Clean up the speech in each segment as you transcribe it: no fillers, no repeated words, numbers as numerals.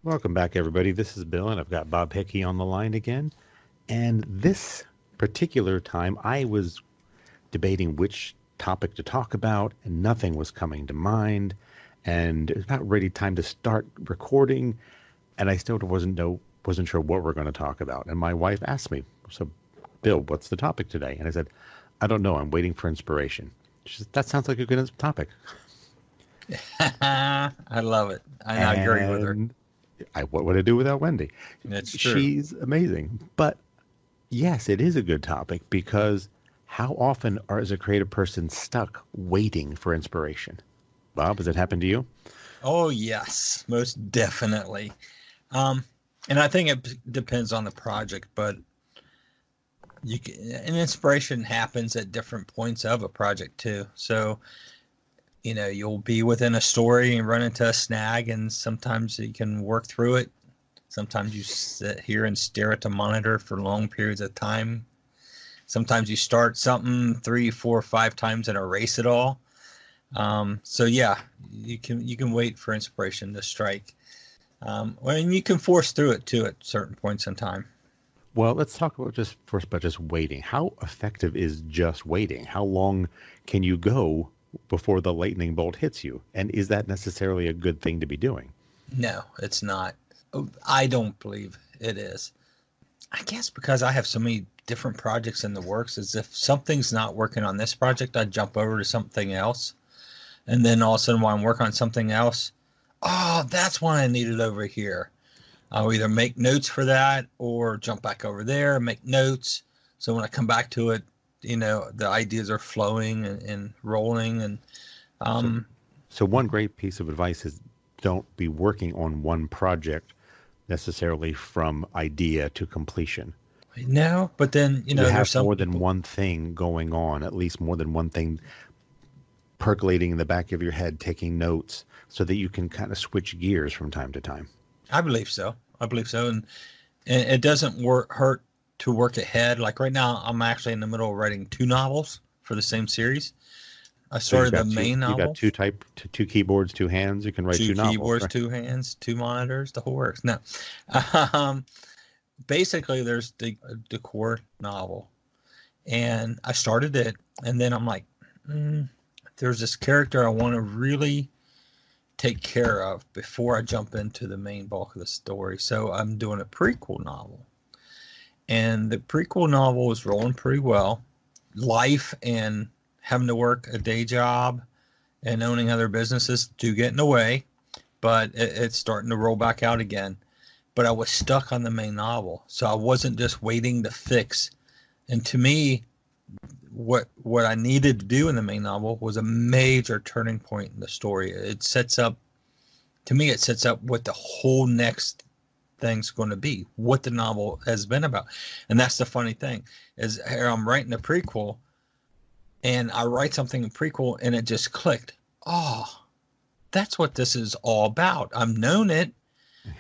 Welcome back, everybody. This is Bill, and I've got Bob Hickey on the line again. And this particular time, I was debating which topic to talk about, and nothing was coming to mind. And it was about ready time to start recording, and I still wasn't sure what we're going to talk about. And my wife asked me, "So, Bill, what's the topic today?" And I said, "I don't know. I'm waiting for inspiration." She said, "That sounds like a good topic." I love it. I agree with her. And what would I do without Wendy? It's true. She's amazing. But yes, it is a good topic because how often is a creative person stuck waiting for inspiration? Bob, has it happened to you? Oh, yes, most definitely. And I think it depends on the project, but an inspiration happens at different points of a project too. So, you'll be within a story and run into a snag, and sometimes you can work through it. Sometimes you sit here and stare at the monitor for long periods of time. Sometimes you start something 3, 4, 5 times and erase it all. So yeah, you can wait for inspiration to strike. And you can force through it too at certain points in time. Well, let's talk about just waiting. How effective is just waiting? How long can you go before the lightning bolt hits you? And is that necessarily a good thing to be doing? No, it's not. I don't believe it is. I guess because I have so many different projects in the works, as if something's not working on this project, I jump over to something else. And then all of a sudden while I'm working on something else, oh, that's what I needed over here. I'll either make notes for that or jump back over there and make notes. So when I come back to it, the ideas are flowing and rolling. And So, so one great piece of advice is don't be working on one project necessarily from idea to completion. no, but then, You there's have some more than people. one thing going on, at least more than one thing percolating in the back of your head, taking notes so that you can kind of switch gears from time to time. I believe so. I believe so. And it doesn't hurt to work ahead. Like right now, I'm actually in the middle of writing 2 novels for the same series. I So you've started the got main novel, two keyboards, two hands. You can write 2 two novels, keyboards, right? 2 hands, 2 monitors, the whole works. No, um, basically, there's the core novel, and I started it, and then I'm like, there's this character I want to really take care of before I jump into the main bulk of the story. So I'm doing a prequel novel, and the prequel novel is rolling pretty well. Life and having to work a day job and owning other businesses do get in the way, but it's starting to roll back out again. But I was stuck on the main novel, so I wasn't just waiting to fix. And to me, what I needed to do in the main novel was a major turning point in the story. It sets up, to me, it sets up what the whole next thing's going to be, what the novel has been about. And that's the funny thing is here I'm writing a prequel, and I write something in prequel, and it just clicked. Oh, that's what this is all about. I've known it.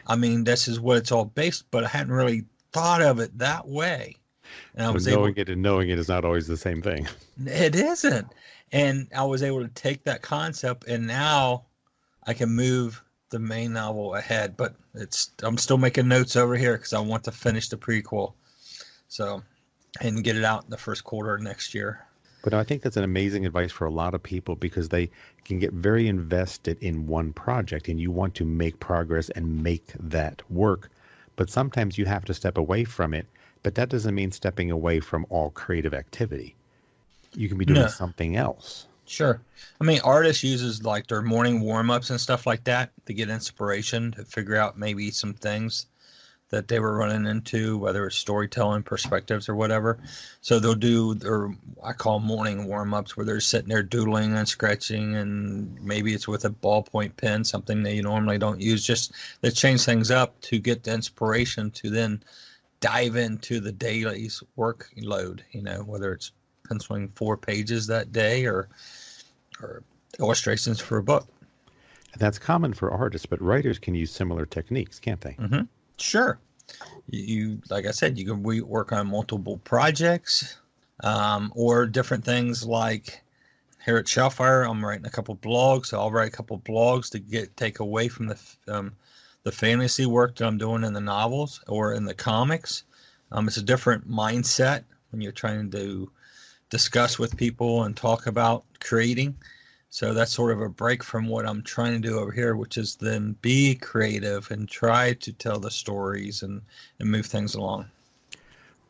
I mean, this is what it's all based, but I hadn't really thought of it that way. And I So was able, knowing it is not always the same thing. it isn't. And I was able to take that concept, and now I can move the main novel ahead. But I'm still making notes over here because I want to finish the prequel. So, and get it out in the first quarter of next year. But I think that's an amazing advice for a lot of people because they can get very invested in one project and you want to make progress and make that work. But sometimes you have to step away from it. But that doesn't mean stepping away from all creative activity. You can be doing No, something else. sure. I mean, artists uses like their morning warm-ups and stuff like that to get inspiration to figure out maybe some things that they were running into, whether it's storytelling perspectives or whatever. So they'll do their, I call morning warm-ups, where they're sitting there doodling and sketching, and maybe it's with a ballpoint pen, something they normally don't use, just to change things up to get the inspiration to then dive into the daily's workload, whether it's penciling 4 pages that day or illustrations for a book. And that's common for artists, but writers can use similar techniques, can't they? Mm-hmm. Sure. You like I said, you can work on multiple projects, or different things. Like here at ShoutFyre, I'm writing a couple blogs, so I'll write a couple blogs to take away from the fantasy work that I'm doing in the novels or in the comics. It's a different mindset when you're trying to discuss with people and talk about creating. So that's sort of a break from what I'm trying to do over here, which is then be creative and try to tell the stories and move things along.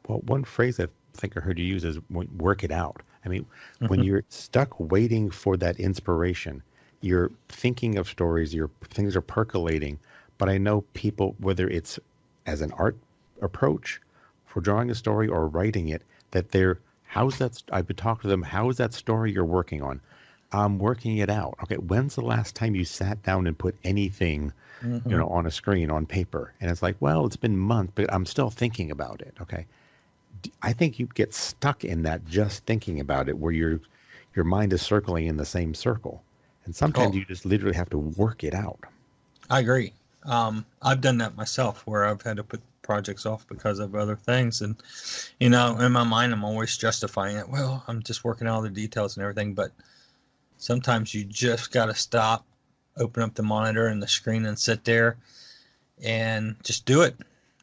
Well, one phrase I think I heard you use is work it out. I mean, when Mhm. you're stuck waiting for that inspiration, you're thinking of stories, your things are percolating. But I know people, whether it's as an art approach for drawing a story or writing it, that how's that, I would talk to them, how is that story you're working on? I'm working it out. Okay, when's the last time you sat down and put anything, Mhm. on a screen, on paper? And it's like, well, it's been months, but I'm still thinking about it. Okay. I think you get stuck in that just thinking about it, where your mind is circling in the same circle, and sometimes Oh, you just literally have to work it out. I agree. I've done that myself where I've had to put projects off because of other things. And, in my mind, I'm always justifying it. Well, I'm just working out all the details and everything. But sometimes you just got to stop, open up the monitor and the screen and sit there and just do it.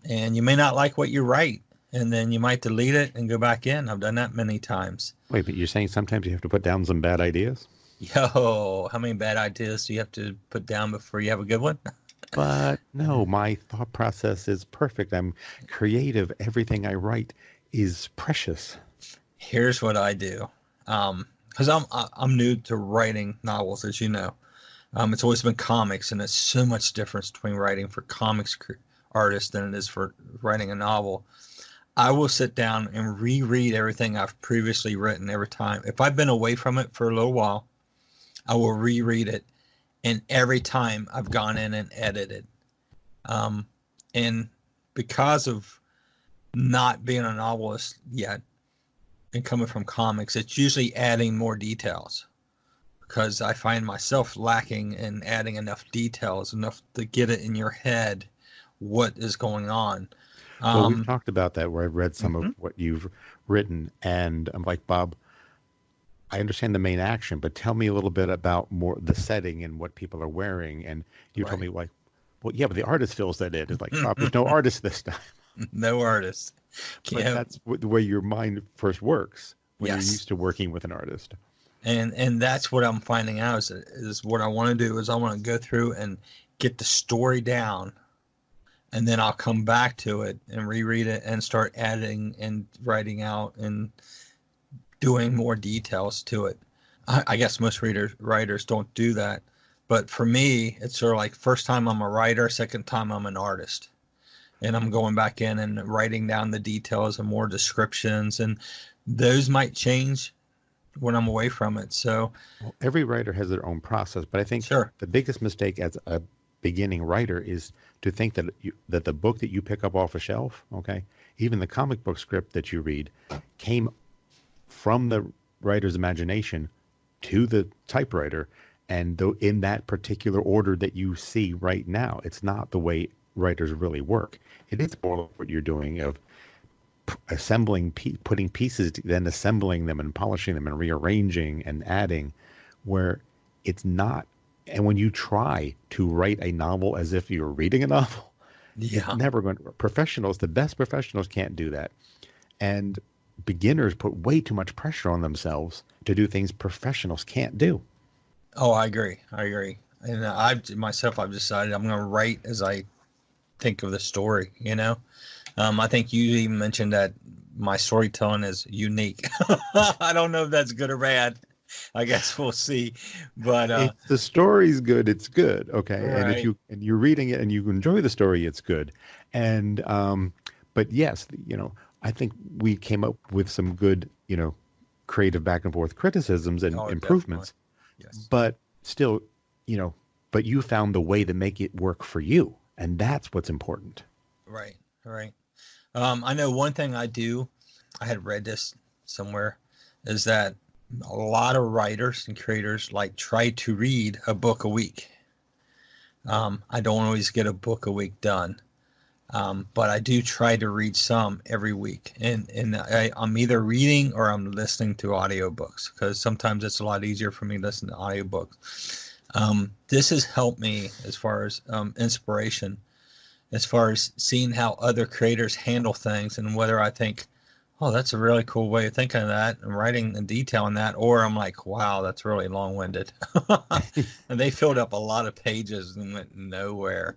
And you may not like what you write, and then you might delete it and go back in. I've done that many times. Wait, but you're saying sometimes you have to put down some bad ideas? Yo, how many bad ideas do you have to put down before you have a good one? But no, my thought process is perfect. I'm creative. Everything I write is precious. Here's what I do. Because I'm new to writing novels, as you know. It's always been comics, and it's so much difference between writing for comics artists than it is for writing a novel. I will sit down and reread everything I've previously written every time. If I've been away from it for a little while, I will reread it, and every time I've gone in and edited. Um, and because of not being a novelist yet and coming from comics, it's usually adding more details because I find myself lacking in adding enough details, enough to get it in your head what is going on. Well, we've Um, talked about that where I've read some of mhm. what you've written, and I'm like, Bob, I understand the main action, but tell me a little bit about more the setting and what people are wearing. And you told Right. me like, well, yeah, but the artist fills that in. It's like, Bob, there's no artist this time. No artist. But Can't. that's the way your mind first works when you're Yes. used to working with an artist. And that's what I'm finding out is what I want to do is I want to go through and get the story down, and then I'll come back to it and reread it and start adding and writing out and doing more details to it. I guess most writers don't do that, but for me, it's sort of like first time I'm a writer, second time I'm an artist, and I'm going back in and writing down the details and more descriptions, and those might change when I'm away from it. So Well, every writer has their own process, but I think sure. the biggest mistake as a beginning writer is to think that the book that you pick up off a shelf, okay, even the comic book script that you read, came from the writer's imagination to the typewriter, and though in that particular order that you see right now. It's not the way writers really work. It is more like what you're doing of assembling, putting pieces, then assembling them and polishing them and rearranging and adding, where it's not. And when you try to write a novel as if you're reading a novel, it's Yeah. never going to. Professionals, the best professionals can't do that. And beginners put way too much pressure on themselves to do things professionals can't do. Oh, I agree. I agree. And I've decided I'm going to write as I think of the story, you know? I think you even mentioned that my storytelling is unique. I don't know if that's good or bad. I guess we'll see. But If the story's good, it's good, okay? And if right. you're reading it and you enjoy the story, it's good. And but yes, I think we came up with some good, creative back and forth criticisms and Oh, definitely. improvements, Yes. but still, you know, but you found the way to make it work for you, and that's what's important. Right. Right. I know one thing I do, I had read this somewhere, is that a lot of writers and creators like try to read a book a week. I don't always get a book a week done. But I do try to read some every week, and I'm either reading or I'm listening to audiobooks because sometimes it's a lot easier for me to listen to audiobooks. This has helped me as far as inspiration, as far as seeing how other creators handle things and whether I think, oh, that's a really cool way of thinking of that and writing in detail on that, or I'm like, wow, that's really long-winded. And they filled up a lot of pages and went nowhere.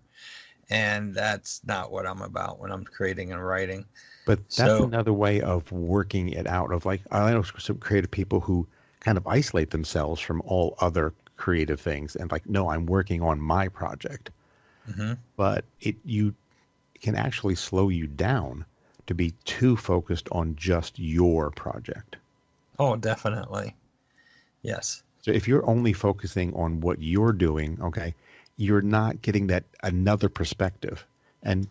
And that's not what I'm about when I'm creating and writing. But that's So, another way of working it out. Of like, I know some creative people who kind of isolate themselves from all other creative things and like, no, I'm working on my project. mhm. But you can actually slow you down to be too focused on just your project. Oh, definitely. Yes. So if you're only focusing on what you're doing, okay, you're not getting that another perspective. And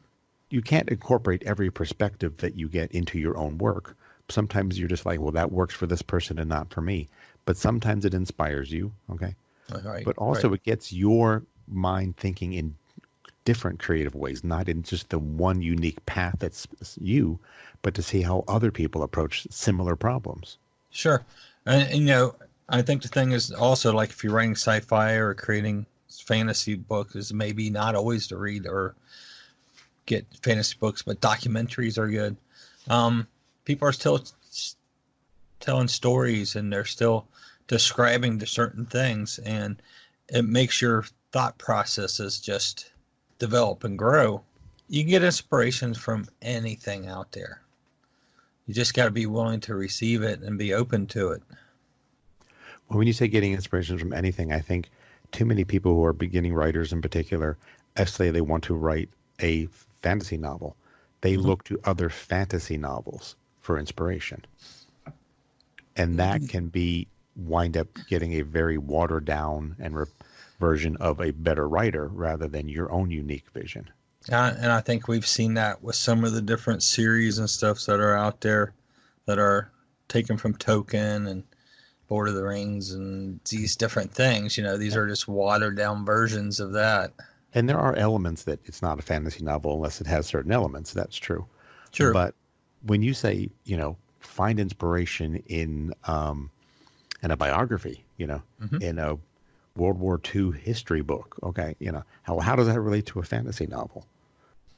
you can't incorporate every perspective that you get into your own work. Sometimes you're just like, well, that works for this person and not for me. But sometimes it inspires you, okay? Right. But Right. also it gets your mind thinking in different creative ways, not in just the one unique path that's you, but to see how other people approach similar problems. Sure. And, I think the thing is also like if you're writing sci-fi or creating fantasy books is maybe not always to read or get fantasy books, but documentaries are good. Um, People are still telling stories and they're still describing the certain things, and it makes your thought processes just develop and grow. You can get inspirations from anything out there. You just got to be willing to receive it and be open to it. Well, when you say getting inspiration from anything, I think too many people who are beginning writers in particular, say they want to write a fantasy novel, they Mhm. look to other fantasy novels for inspiration. And that can be wind up getting a very watered down and version of a better writer rather than your own unique vision. And I think we've seen that with some of the different series and stuffs that are out there that are taken from Tolkien and Lord of the Rings and these different things. These are just watered down versions of that. And there are elements that it's not a fantasy novel unless it has certain elements. That's true. Sure. But when you say, find inspiration in a biography, Hmm. in a World War II history book, okay, how does that relate to a fantasy novel?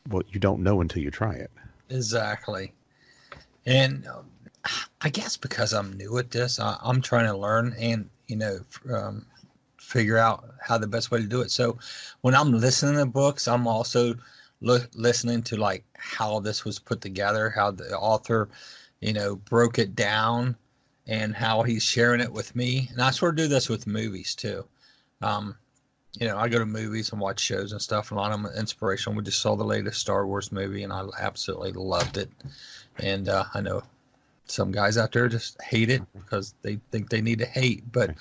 Well, you don't know until you try it. Exactly. And I guess because I'm new at this, I'm trying to learn and, figure out how the best way to do it. So when I'm listening to books, I'm also listening to like how this was put together, how the author, broke it down and how he's sharing it with me. And I sort of do this with movies too. Um, I go to movies and watch shows and stuff. And a lot of them are inspirational. We just saw the latest Star Wars movie and I absolutely loved it. And I know some guys out there just hate it because they think they need to hate, but Okay.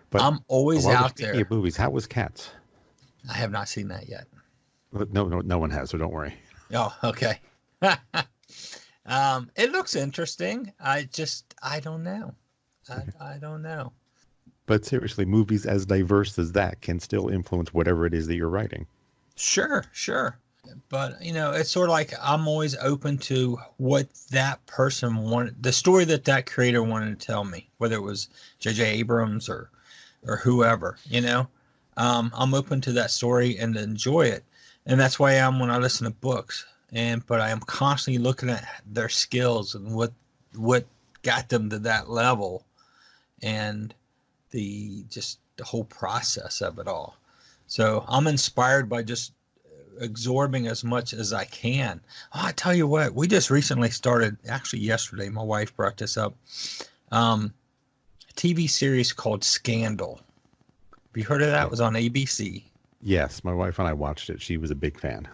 But I'm always while we're out speaking of there. movies, how was Cats? I have not seen that yet. No one has, so don't worry. Oh, okay. It looks interesting. I don't know. I don't know. But seriously, movies as diverse as that can still influence whatever it is that you're writing. Sure, sure. But, it's sort of like I'm always open to what that person wanted, the story that that creator wanted to tell me, whether it was J.J. Abrams or whoever, I'm open to that story and enjoy it. And that's why I am when I listen to books. But I am constantly looking at their skills and what got them to that level and the whole process of it all. So I'm inspired by just absorbing as much as I can. Oh, I tell you what, we just recently started, actually yesterday, my wife brought this up, a TV series called Scandal. Have you heard of that? It Okay. was on ABC. Yes, my wife and I watched it. She was a big fan.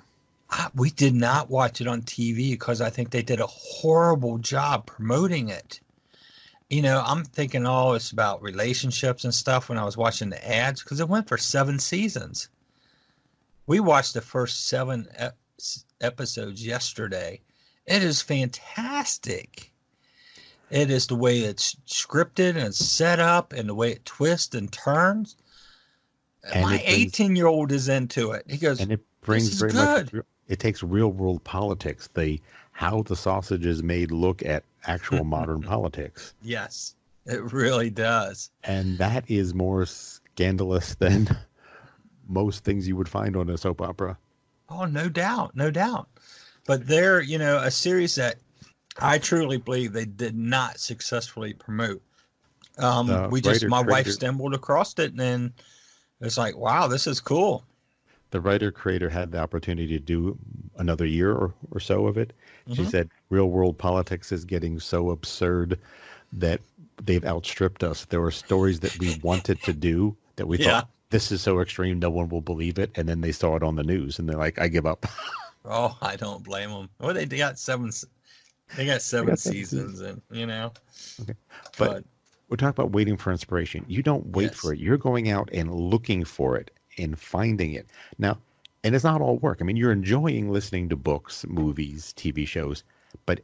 We did not watch it on TV because I think they did a horrible job promoting it. I'm thinking, oh, it's about relationships and stuff when I was watching the ads because it went for 7 seasons. We watched the first seven episodes yesterday. It is fantastic. It is the way it's scripted and it's set up and the way it twists and turns. And My it brings 18-year-old is into it. He goes, and it this brings is very much good. it takes real world politics, the how the sausage is made look at actual modern politics. Yes, it really does. And that is more scandalous than most things you would find on a soap opera. Oh, no doubt, no doubt. But they're, a series that I truly believe they did not successfully promote. The My writer wife creator, stumbled across it, and it's like, wow, this is cool. the writer creator had the opportunity to do another year or so of it. She Hmm. said, "Real world politics is getting so absurd that they've outstripped us. There were stories that we wanted to do that we thought Yeah. this is so extreme, no one will believe it, and then they saw it on the news, and they're like, I give up." Oh, I don't blame them. Well, they got seven. They got I seven got 7 seasons. seasons, and Okay, but but we're talking about waiting for inspiration. You don't wait for yes, it. You're going out and looking for it and finding it. Now, and it's not all work. I mean, you're enjoying listening to books, movies, TV shows, but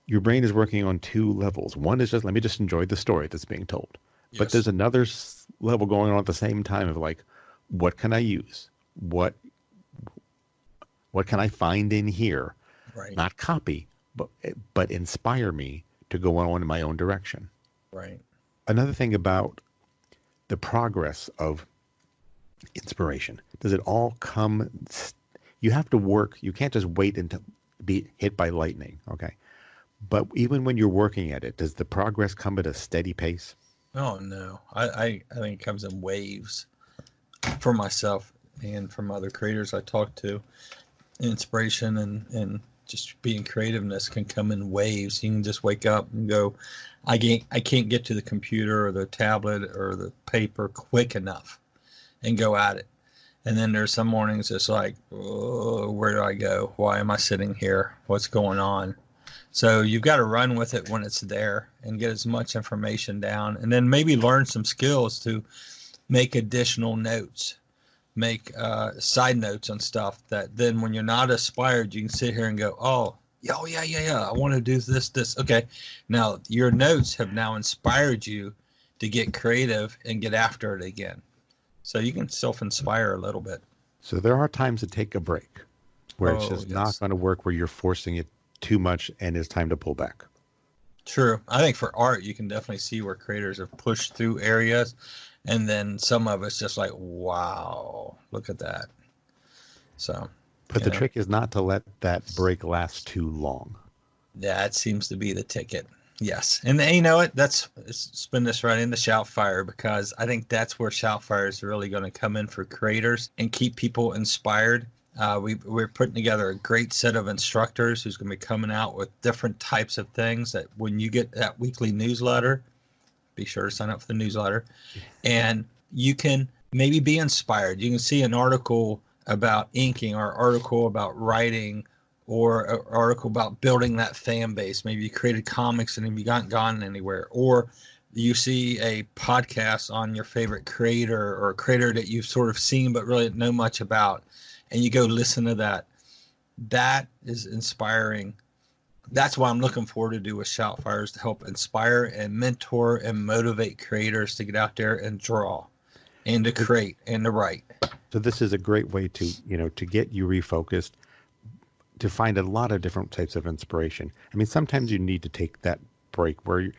your brain is working on two levels. One is just, let me just enjoy the story that's being told. But yes, there's another level going on at the same time of like, what can I use? What can I find in here? right, Not copy, but inspire me to go on in my own direction. right. Another thing about the progress of inspiration, does it all come? You have to work. You can't just wait until be hit by lightning. Okay. But even when you're working at it, does the progress come at a steady pace? Oh no, I think it comes in waves for myself and from other creators I talk to. Inspiration and just being creativeness can come in waves. You can just wake up and go, I can't get to the computer or the tablet or the paper quick enough and go at it. And then there's some mornings it's like, oh, where do I go? Why am I sitting here? What's going on? So you've got to run with it when it's there and get as much information down, and then maybe learn some skills to make additional notes, make side notes on stuff that then when you're not inspired, you can sit here and go, oh yeah, I want to do this. Okay, now your notes have now inspired you to get creative and get after it again. So you can self-inspire a little bit. So there are times to take a break where it's Oh just not yes. going to work, where you're forcing it too much and it's time to pull back. True. I think for art, you can definitely see where creators have pushed through areas, and then some of it's just like, wow, look at that. So, But you the know, trick is not to let that break last too long. that seems to be the ticket. Yes. And you know what? Let's spin this right into ShoutFyre, because I think that's where ShoutFyre is really going to come in for creators and keep people inspired. We're putting together a great set of instructors who's going to be coming out with different types of things that when you get that weekly newsletter, be sure to sign up for the newsletter, and you can maybe be inspired. You can see an article about inking or article about writing or an article about building that fan base. Maybe you created comics and you haven't gone anywhere, or you see a podcast on your favorite creator or a creator that you've sort of seen but really know much about, and you go listen to that. That is inspiring. That's why I'm looking forward to do with ShoutFyre, is to help inspire and mentor and motivate creators to get out there and draw and to So, create and to write. so this is a great way to, to get you refocused, to find a lot of different types of inspiration. I mean, sometimes you need to take that break where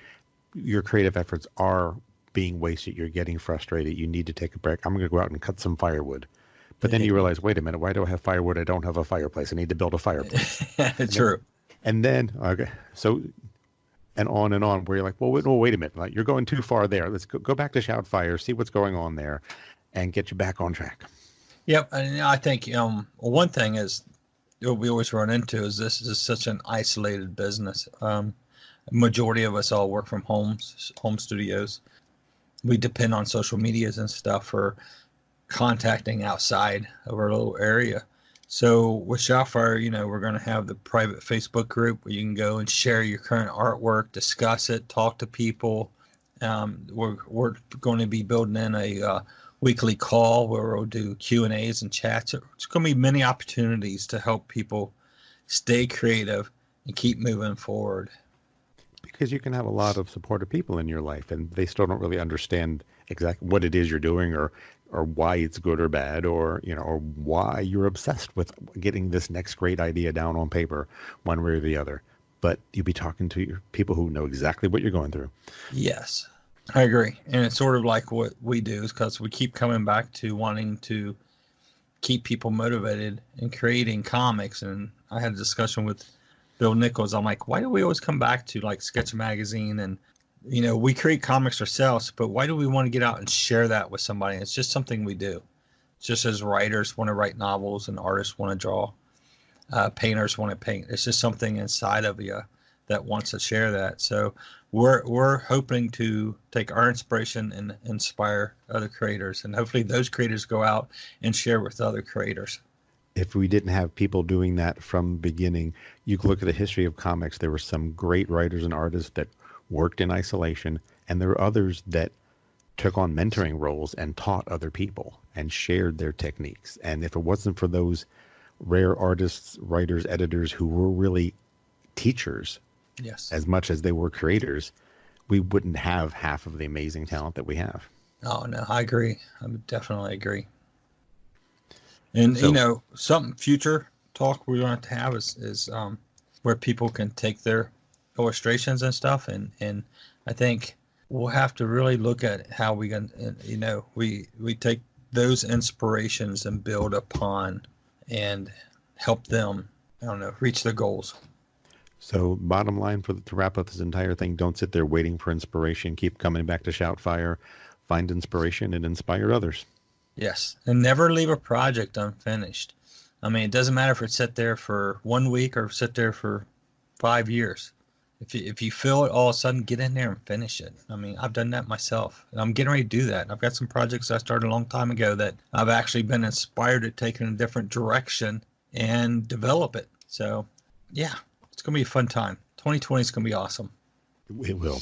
your creative efforts are being wasted. You're getting frustrated. You need to take a break. I'm going to go out and cut some firewood. But then you realize, wait a minute, why do I have firewood? I don't have a fireplace. I need to build a fireplace. And then, True. okay, so, and on, where you're like, well, wait a minute. Like, you're going too far there. Let's go back to ShoutFyre, see what's going on there, and get you back on track. Yep. And I think one thing is what we always run into is this is such an isolated business. Majority of us all work from home studios. We depend on social medias and stuff for contacting outside of our little area. So with ShoutFyre, we're going to have the private Facebook group where you can go and share your current artwork, discuss it, talk to people. We're going to be building in a weekly call where we'll do Q&As and chats. It's going to be many opportunities to help people stay creative and keep moving forward. Because you can have a lot of supportive people in your life, and they still don't really understand exactly what it is you're doing, or why it's good or bad, or why you're obsessed with getting this next great idea down on paper, one way or the other. But you'll be talking to your people who know exactly what you're going through. Yes. I agree. And it's sort of like what we do is because we keep coming back to wanting to keep people motivated in creating comics. And I had a discussion with Bill Nichols. I'm like, why do we always come back to like Sketch Magazine? And, we create comics ourselves, but why do we want to get out and share that with somebody? It's just something we do. It's just as writers want to write novels and artists want to draw, painters want to paint. It's just something inside of you that wants to share that. So we're hoping to take our inspiration and inspire other creators, and hopefully those creators go out and share with other creators. If we didn't have people doing that from the beginning, you could look at the history of comics. There were some great writers and artists that worked in isolation, and there were others that took on mentoring roles and taught other people and shared their techniques. And if it wasn't for those rare artists, writers, editors who were really teachers Yes. as much as they were creators, we wouldn't have half of the amazing talent that we have. Oh no, I agree. I would definitely agree. And So, some future talk we're going to have is where people can take their illustrations and stuff, and I think we'll have to really look at how we can, we take those inspirations and build upon and help them, I don't know, reach their goals. so bottom line to wrap up this entire thing, don't sit there waiting for inspiration. Keep coming back to ShoutFyre, find inspiration and inspire others. Yes, and never leave a project unfinished. I mean, it doesn't matter if it's sit there for 1 week or sit there for 5 years. If you feel it, all of a sudden get in there and finish it. I mean, I've done that myself, and I'm getting ready to do that. I've got some projects I started a long time ago that I've actually been inspired to take in a different direction and develop it. So, yeah, it's gonna be a fun time. 2020 is gonna be awesome. It will.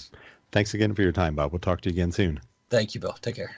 Thanks again for your time, Bob. We'll talk to you again soon. Thank you, Bill. Take care.